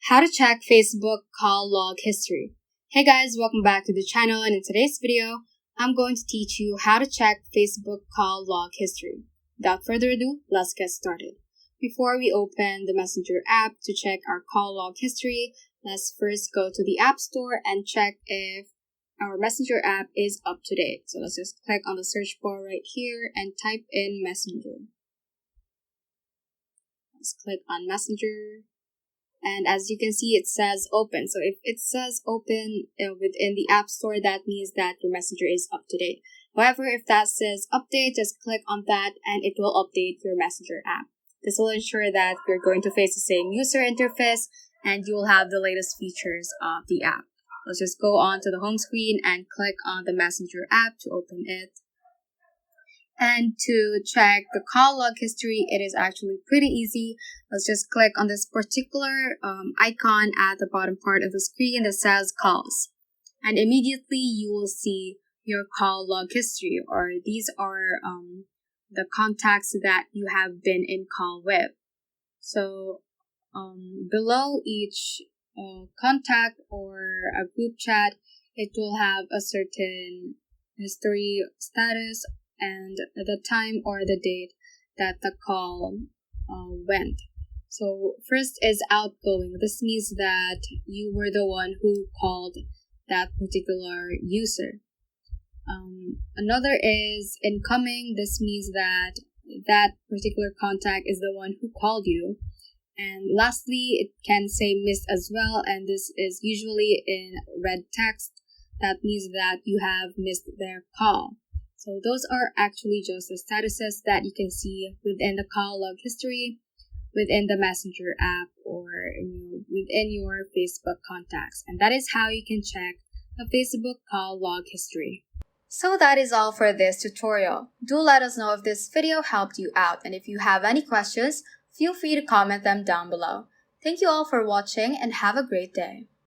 How to check Facebook call log history. Hey guys, welcome back to the channel, and in today's video, I'm going to teach you how to check Facebook call log history. Without further ado, let's get started. Before we open the Messenger app to check our call log history, let's first go to the App Store and check if our Messenger app is up to date. So let's just click on the search bar right here and type in Messenger. Let's click on Messenger. And as you can see, it says open. So if it says open within the App Store, that means that your Messenger is up to date. However, if that says update, just click on that and it will update your Messenger app. This will ensure that you're going to face the same user interface and you will have the latest features of the app. Let's just go on to the home screen and click on the Messenger app to open it. And to check the call log history, it is actually pretty easy. Let's just click on this particular icon at the bottom part of the screen that says calls. And immediately you will see your call log history, or these are the contacts that you have been in call with. So below each contact or a group chat, it will have a certain history status and the time or the date that the call went. So first is outgoing. This means that you were the one who called that particular user. Another is incoming. This means that that particular contact is the one who called you. And lastly, it can say missed as well, and this is usually in red text. That means that you have missed their call. So those are actually just the statuses that you can see within the call log history, within the Messenger app, or within your Facebook contacts. And that is how you can check the Facebook call log history. So that is all for this tutorial. Do let us know if this video helped you out, and if you have any questions, feel free to comment them down below. Thank you all for watching and have a great day.